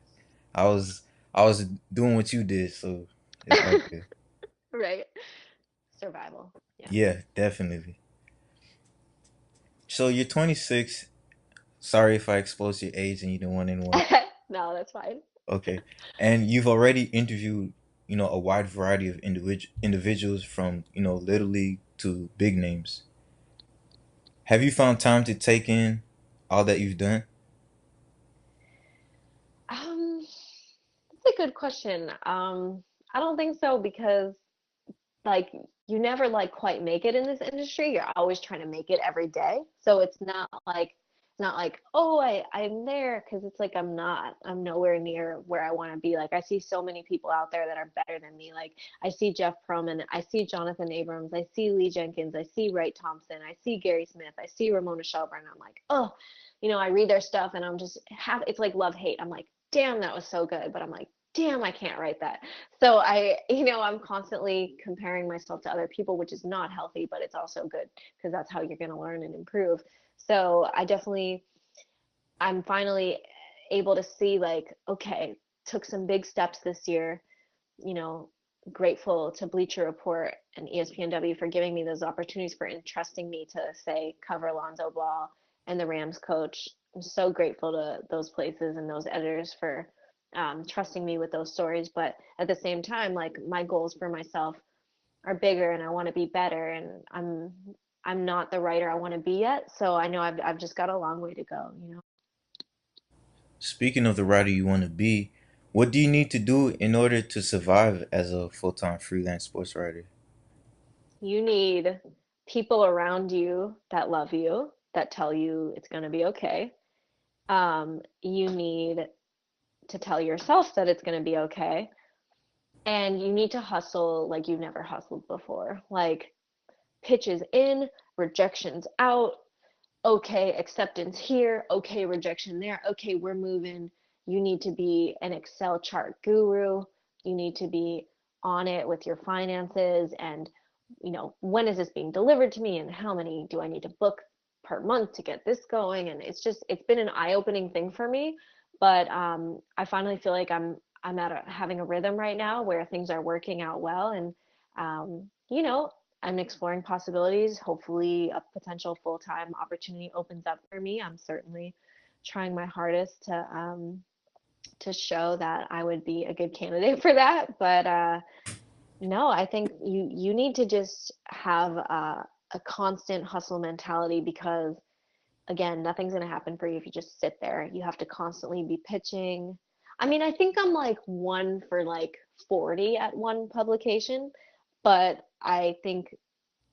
I was I was doing what you did, so it's all good. Right. Survival. Yeah. Yeah, definitely. So you're 26. Sorry if I exposed your age and you didn't want anyone. No, that's fine. Okay, and you've already interviewed, a wide variety of individuals from little league to big names. Have you found time to take in all that you've done? That's a good question. I don't think so because like you never like quite make it in this industry. You're always trying to make it every day. So it's not like, oh, I'm there, because it's like I'm not. I'm nowhere near where I want to be. Like I see so many people out there that are better than me. Like I see Jeff Proman, I see Jonathan Abrams, I see Lee Jenkins, I see Wright Thompson, I see Gary Smith, I see Ramona Shelburne. I'm like, oh, I read their stuff and I'm just have it's like love hate. I'm like, damn, that was so good, but I'm like, damn, I can't write that. So I'm constantly comparing myself to other people, which is not healthy, but it's also good because that's how you're going to learn and improve. So I'm finally able to see like, okay, took some big steps this year, you know, grateful to Bleacher Report and ESPNW for giving me those opportunities, for entrusting me to say cover Lonzo Ball and the Rams coach. I'm so grateful to those places and those editors for trusting me with those stories. But at the same time, like my goals for myself are bigger and I want to be better, and I'm not the writer I want to be yet. So I know I've just got a long way to go. Speaking of the writer you want to be, what do you need to do in order to survive as a full-time freelance sports writer? You need people around you that love you, that tell you it's going to be okay. You need to tell yourself that it's going to be okay. And you need to hustle like you've never hustled before. Like pitches in, rejections out, okay, acceptance here, okay, rejection there, okay, we're moving. You need to be an Excel chart guru. You need to be on it with your finances and, when is this being delivered to me and how many do I need to book per month to get this going? And it's been an eye-opening thing for me. But I finally feel like I'm having a rhythm right now where things are working out well. And, I'm exploring possibilities. Hopefully, a potential full-time opportunity opens up for me. I'm certainly trying my hardest to show that I would be a good candidate for that. But no, I think you need to just have a constant hustle mentality, because again, nothing's going to happen for you if you just sit there. You have to constantly be pitching. I mean, I think I'm like one for like 40 at one publication, but I think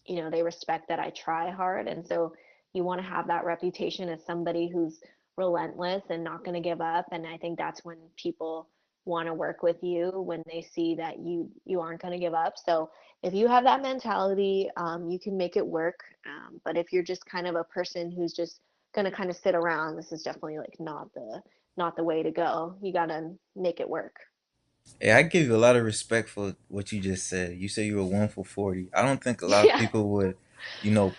they respect that I try hard. And so you want to have that reputation as somebody who's relentless and not going to give up. And I think that's when people want to work with you, when they see that you aren't going to give up. So if you have that mentality, you can make it work. But if you're just kind of a person who's just going to kind of sit around, this is definitely like not the way to go. You got to make it work. Hey, I give you a lot of respect for what you just said. You said you were 1 for 40. I don't think a lot of Yeah. people would,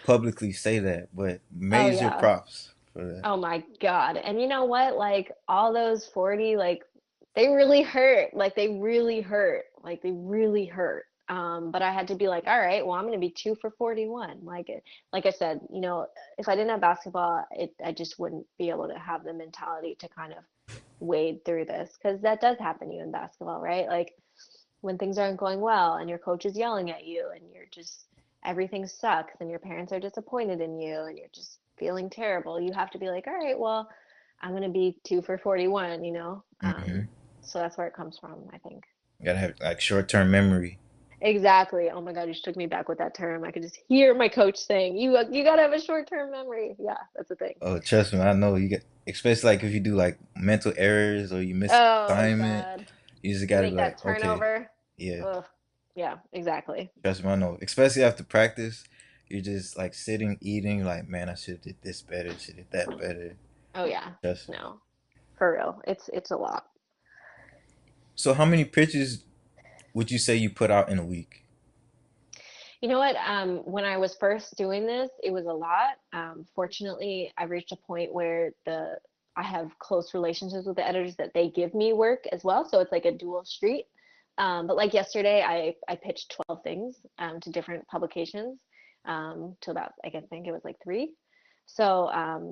publicly say that, but Oh major yeah. props for that. Oh my God. And you know what? Like all those 40, like they really hurt. Like they really hurt. Like they really hurt. But I had to be like, all right, well, I'm gonna be 2 for 41. Like I said, if I didn't have basketball, I just wouldn't be able to have the mentality to kind of wade through this, because that does happen to you in basketball, right? Like when things aren't going well and your coach is yelling at you and you're just everything sucks and your parents are disappointed in you and you're just feeling terrible, you have to be like, all right, well, I'm going to be 2 for 41, you know? Mm-hmm. So that's where it comes from, I think. You gotta have like short-term memory. Exactly. Oh my God, you just took me back with that term. I could just hear my coach saying, you got to have a short-term memory. Yeah, that's a thing. Oh, trust me, I know you get, especially like if you do like mental errors or you miss Oh assignment, God. you just You gotta be make that like, okay, turnover. yeah, Ugh. Yeah, exactly. trust me, I know. Especially after practice, you're just like sitting, eating, like, man, I should have did this better, should have did that better. Oh yeah. Trust me. No, for real. It's a lot. So how many pitches would you say you put out in a week? You know what? When I was first doing this, it was a lot. Fortunately, I've reached a point where the I have close relationships with the editors that they give me work as well, so it's like a dual street. But like yesterday, I pitched 12 things to different publications to about I can think it was like three. So,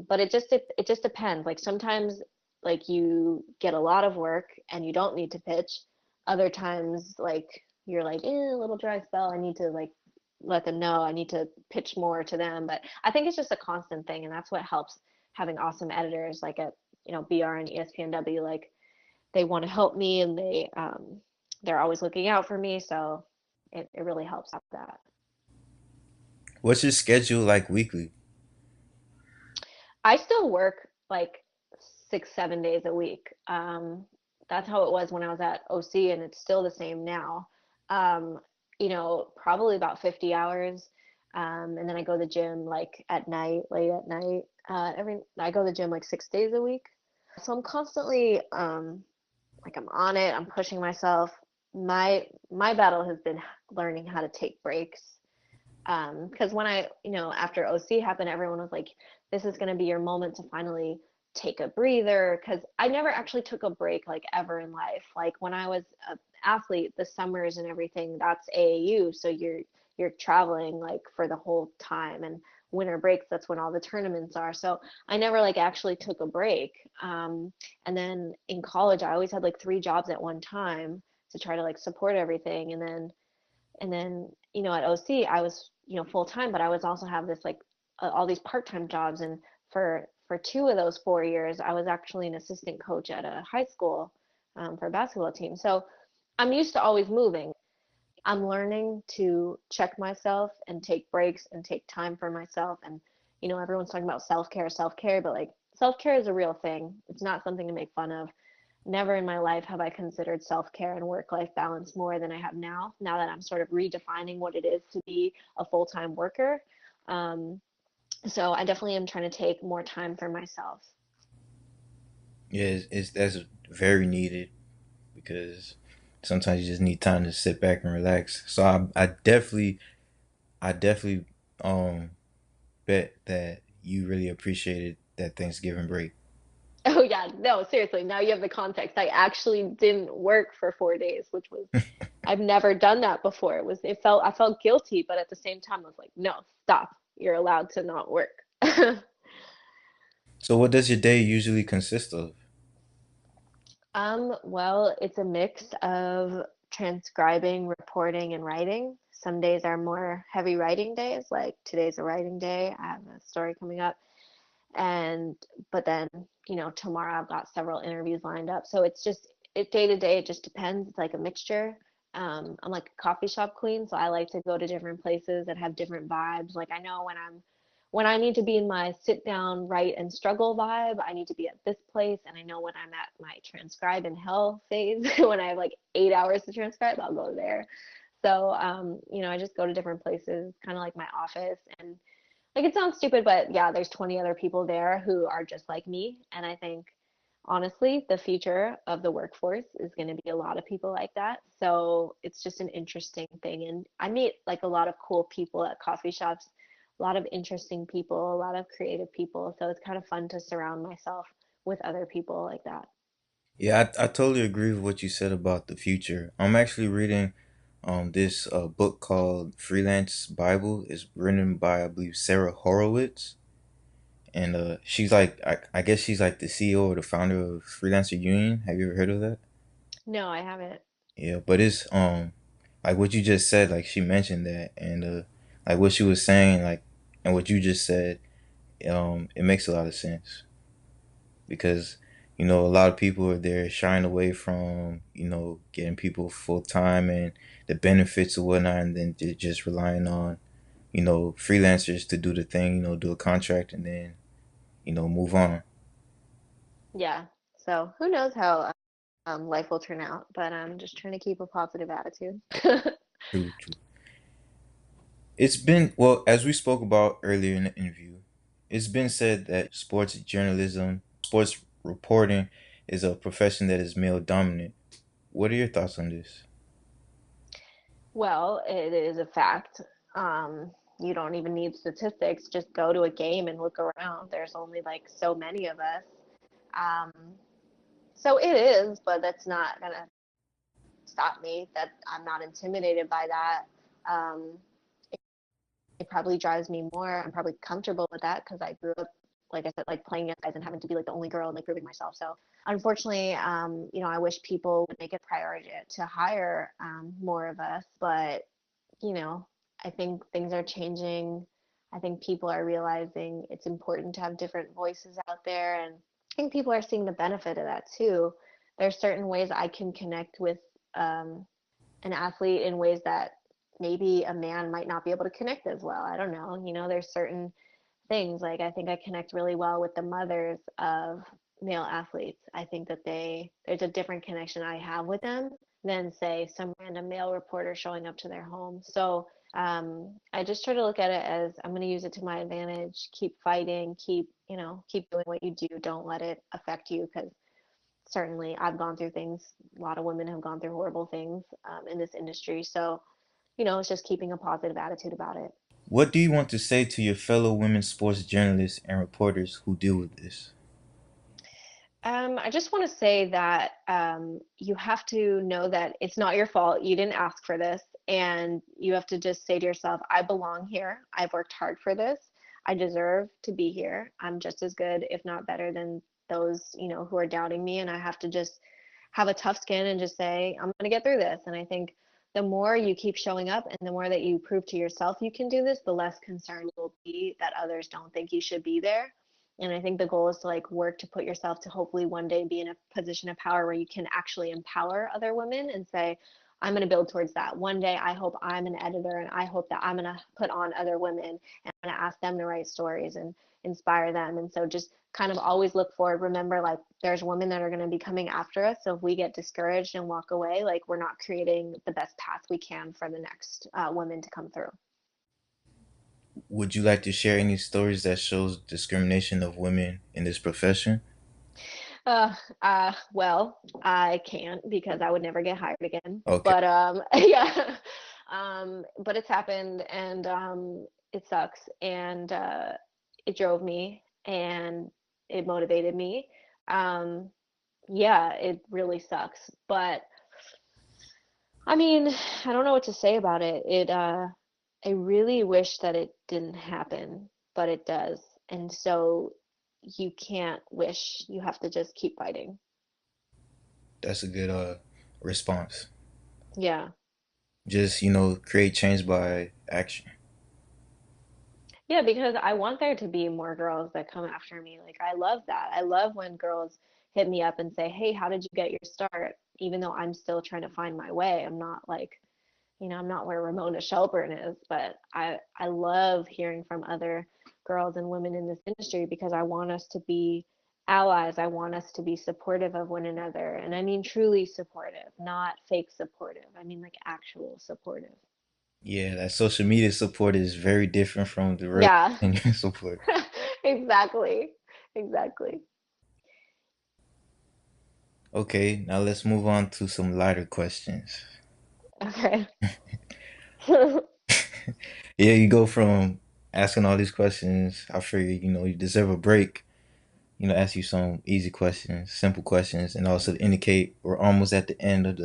but it just depends. Like sometimes like you get a lot of work and you don't need to pitch. Other times like you're like, a little dry spell. I need to like let them know I need to pitch more to them. But I think it's just a constant thing, and that's what helps having awesome editors like at BR and ESPNW. Like they want to help me, and they're always looking out for me. So it really helps out that. What's your schedule like weekly? I still work like 6, 7 days a week. That's how it was when I was at OC, and it's still the same now. Um, probably about 50 hours. And then I go to the gym like at night, late at night. I go to the gym like 6 days a week. So I'm constantly like I'm on it. I'm pushing myself. My battle has been learning how to take breaks. Because when after OC happened, everyone was like, this is going to be your moment to finally take a breather. Because I never actually took a break like ever in life. Like when I was an athlete, the summers and everything, that's AAU. So you're traveling like for the whole time, and winter breaks, that's when all the tournaments are. So I never like actually took a break. And then in college, I always had like 3 jobs at one time to try to like support everything. And then at OC I was full time, but I was also have this like all these part-time jobs. And for 2 of those 4 years I was actually an assistant coach at a high school for a basketball team. So I'm used to always moving. I'm learning to check myself and take breaks and take time for myself. And everyone's talking about self-care, but like self-care is a real thing. It's not something to make fun of. Never in my life have I considered self-care and work-life balance more than I have now that I'm sort of redefining what it is to be a full-time worker. Um, so I definitely am trying to take more time for myself. Yeah, that's very needed because sometimes you just need time to sit back and relax. So I definitely um bet that you really appreciated that Thanksgiving break. Oh yeah, no, seriously. Now you have the context. I actually didn't work for 4 days, which was I've never done that before. I felt guilty, but at the same time I was like, no, stop. You're allowed to not work. So what does your day usually consist of? Well, it's a mix of transcribing, reporting, and writing. Some days are more heavy writing days, like today's a writing day. I have a story coming up. And but then, tomorrow I've got several interviews lined up. So it's just day to day, it just depends. It's like a mixture. I'm like a coffee shop queen, so I like to go to different places that have different vibes. Like I know when I need to be in my sit down, write and struggle vibe, I need to be at this place. And I know when I'm at my transcribe in hell phase, when I have like 8 hours to transcribe, I'll go there. So I just go to different places, kind of like my office. And like it sounds stupid, but yeah, there's 20 other people there who are just like me. And I think honestly, the future of the workforce is going to be a lot of people like that. So it's just an interesting thing. And I meet like a lot of cool people at coffee shops, a lot of interesting people, a lot of creative people. So it's kind of fun to surround myself with other people like that. Yeah, I totally agree with what you said about the future. I'm actually reading this book called Freelance Bible. It's written by I believe Sarah Horowitz, and she's like I guess she's like the CEO or the founder of Freelancer Union. Have you ever heard of that? No, I haven't. Yeah, but it's like what you just said. Like she mentioned that, and like what she was saying, like, and what you just said, it makes a lot of sense because a lot of people are there shying away from getting people full time and the benefits or whatnot, and then they're just relying on freelancers to do the thing, do a contract and then move on. Yeah. So who knows how life will turn out, but I'm just trying to keep a positive attitude. True, true. It's been, well, as we spoke about earlier in the interview, it's been said that sports journalism, sports reporting is a profession that is male dominant. What are your thoughts on this? Well, it is a fact. You don't even need statistics. Just go to a game and look around. There's only like so many of us. Um, so it is, but that's not gonna stop me. That I'm not intimidated by that. Um, it probably drives me more. I'm probably comfortable with that because I grew up, like I said, like playing against guys and having to be like the only girl and like proving myself. So unfortunately, I wish people would make it a priority to hire more of us. But you know, I think things are changing. I think people are realizing it's important to have different voices out there, and I think people are seeing the benefit of that too. There's certain ways I can connect with um, an athlete in ways that maybe a man might not be able to connect as well. I don't know. There's certain things like I think I connect really well with the mothers of male athletes. I think that there's a different connection I have with them than say some random male reporter showing up to their home. So I just try to look at it as I'm going to use it to my advantage. Keep fighting. Keep doing what you do. Don't let it affect you because certainly I've gone through things. A lot of women have gone through horrible things in this industry. So it's just keeping a positive attitude about it. What do you want to say to your fellow women sports journalists and reporters who deal with this? I just want to say that you have to know that it's not your fault. You didn't ask for this. And you have to just say to yourself, I belong here. I've worked hard for this. I deserve to be here. I'm just as good, if not better, than those, who are doubting me. And I have to just have a tough skin and just say, I'm going to get through this. And I think the more you keep showing up and the more that you prove to yourself you can do this, the less concerned you'll be that others don't think you should be there. And I think the goal is to like work to put yourself to hopefully one day be in a position of power where you can actually empower other women and say, I'm going to build towards that. One day, I hope I'm an editor and I hope that I'm going to put on other women and I'm going to ask them to write stories and inspire them. And so just kind of always look forward. Remember, like, there's women that are going to be coming after us. So if we get discouraged and walk away, like, we're not creating the best path we can for the next women to come through. Would you like to share any stories that shows discrimination of women in this profession? Well, I can't because I would never get hired again. Okay. But yeah, but it's happened and it sucks and it drove me and it motivated me. Um, yeah, it really sucks. But I mean, I don't know what to say about it. I really wish that it didn't happen, but it does. And so you can't wish, you have to just keep fighting. That's a good response. Yeah. Just, create change by action. Yeah, because I want there to be more girls that come after me. Like, I love that. I love when girls hit me up and say, "Hey, how did you get your start?" Even though I'm still trying to find my way. I'm not like, I'm not where Ramona Shelburne is, but I love hearing from other girls and women in this industry because I want us to be allies. I want us to be supportive of one another. And I mean truly supportive, not fake supportive. I mean like actual supportive. Yeah, that social media support is very different from the real Yeah. support. Exactly. Exactly. Okay, now let's move on to some lighter questions. Okay. Yeah, you go from asking all these questions. I figure, you deserve a break. Ask you some easy questions, simple questions, and also to indicate we're almost at the end of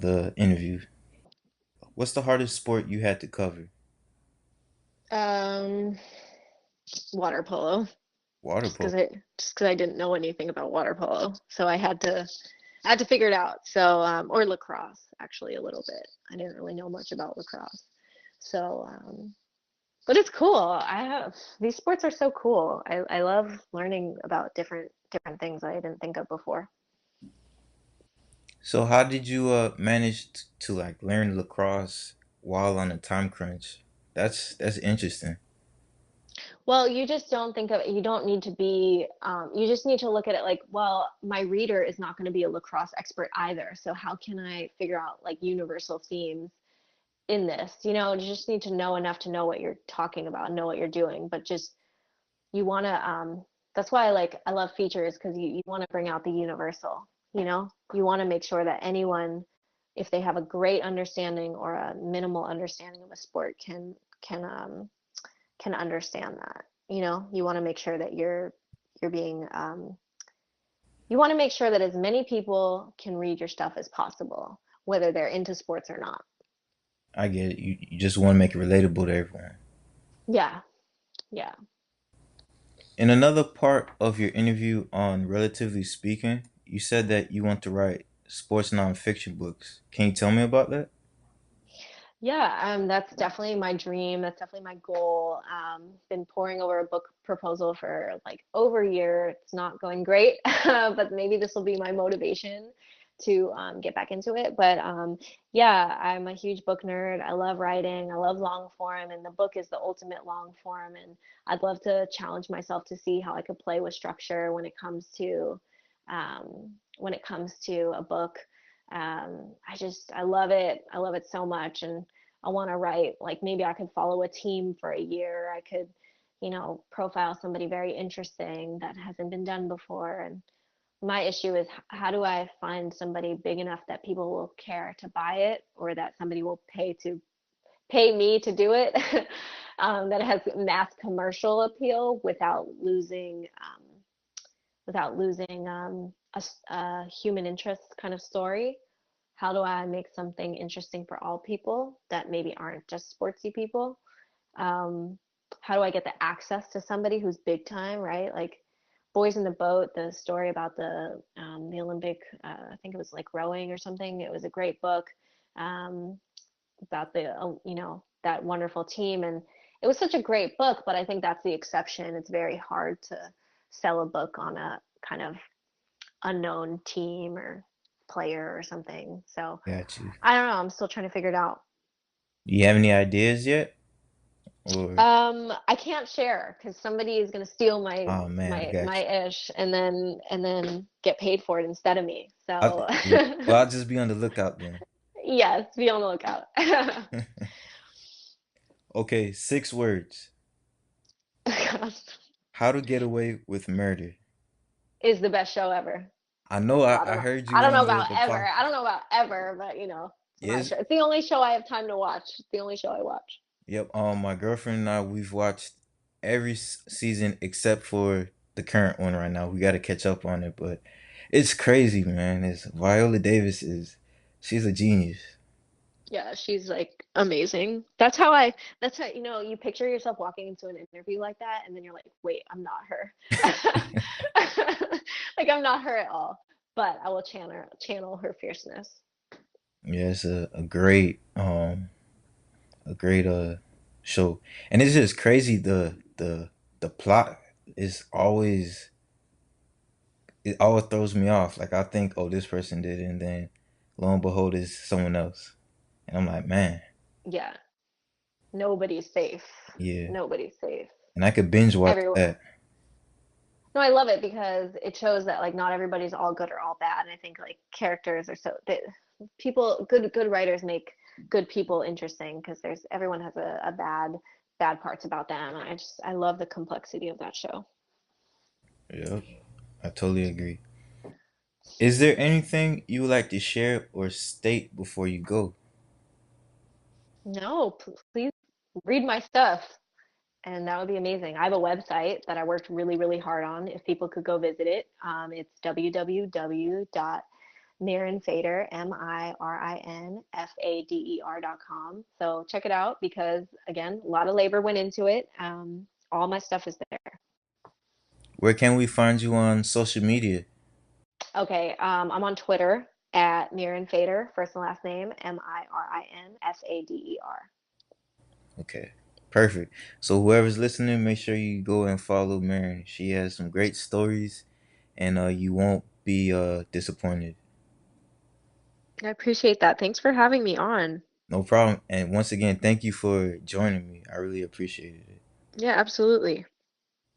the interview. What's the hardest sport you had to cover? um Water polo. Water just because polo. I just because I didn't know anything about water polo, so I had to figure it out. So or lacrosse actually a little bit. I didn't really know much about lacrosse, So, but it's cool. These sports are so cool. I love learning about different things I didn't think of before. So how did you manage to like learn lacrosse while on a time crunch? That's interesting. Well, you just don't think of it. You don't need to be, you just need to look at it like, well, my reader is not going to be a lacrosse expert either. So how can I figure out like universal themes in this? You just need to know enough to know what you're talking about, know what you're doing, but just you want to, that's why I love features because you want to bring out the universal, you want to make sure that anyone, if they have a great understanding or a minimal understanding of a sport can, can understand that. You want to make sure that you're being you want to make sure that as many people can read your stuff as possible, whether they're into sports or not. I get it. You just want to make it relatable to everyone. Yeah, yeah. In another part of your interview on Relatively Speaking, you said that you want to write sports nonfiction books. Can you tell me about that? Yeah, that's definitely my dream. That's definitely my goal. Been poring over a book proposal for like over a year. It's not going great, but maybe this will be my motivation to get back into it. But yeah, I'm a huge book nerd. I love writing. I love long form, and the book is the ultimate long form. And I'd love to challenge myself to see how I could play with structure when it comes to a book. I love it. I love it so much. And I want to write, like maybe I could follow a team for a year. I could, profile somebody very interesting that hasn't been done before. And my issue is how do I find somebody big enough that people will care to buy it or that somebody will pay me to do it, that has mass commercial appeal without losing a human interest kind of story. How do I make something interesting for all people that maybe aren't just sportsy people? Um, how do I get the access to somebody who's big time, right? Like Boys in the Boat, the story about the Olympic, I think it was like rowing or something. It was a great book um, about that wonderful team, and it was such a great book. But I think that's the exception. It's very hard to sell a book on a kind of unknown team or player or something. So Got you. I don't know. I'm still trying to figure it out. Do you have any ideas yet? Or I can't share because somebody is gonna steal my oh man, I my got my you. ish and then get paid for it instead of me. So Yeah. Well, I'll just be on the lookout then. yes, be on the lookout. Okay, 6 words. How to get away with murder. Is the best show ever. I know Well, I I don't know. heard I you don't know on about the ever. pod. I don't know about ever, but it's my Yes. show. It's the only show I have time to watch. It's the only show I watch. Yep. My girlfriend and I we've watched every season except for the current one right now. We got to catch up on it, but it's crazy, man. It's Viola Davis she's a genius. Yeah, she's like amazing. That's how, you picture yourself walking into an interview like that, and then you're like, wait, I'm not her. Like, I'm not her at all, but I will channel her fierceness. Yeah, it's a great show, and it's just crazy. The plot is always it always throws me off. Like I think, oh, this person did it, and then lo and behold, it's someone else, and I'm like, man, Yeah, nobody's safe. yeah. Nobody's safe. And I could binge watch Everyone. that. No, I love it because it shows that like not everybody's all good or all bad. And I think like characters are good writers make good people interesting because there's everyone has a bad parts about them. And I love the complexity of that show. Yep, I totally agree. Is there anything you would like to share or state before you go? No, please read my stuff. And that would be amazing. I have a website that I worked really, really hard on. If people could go visit it, it's www.mirinfader, mirinfader.com. So check it out because, again, a lot of labor went into it. All my stuff is there. Where can we find you on social media? Okay, I'm on Twitter at Mirin Fader, first and last name, Mirinfader. Okay, perfect. So whoever's listening, make sure you go and follow Mirin. She has some great stories, and you won't be disappointed. I appreciate that. Thanks for having me on. No problem. And once again, thank you for joining me. I really appreciated it. Yeah, absolutely.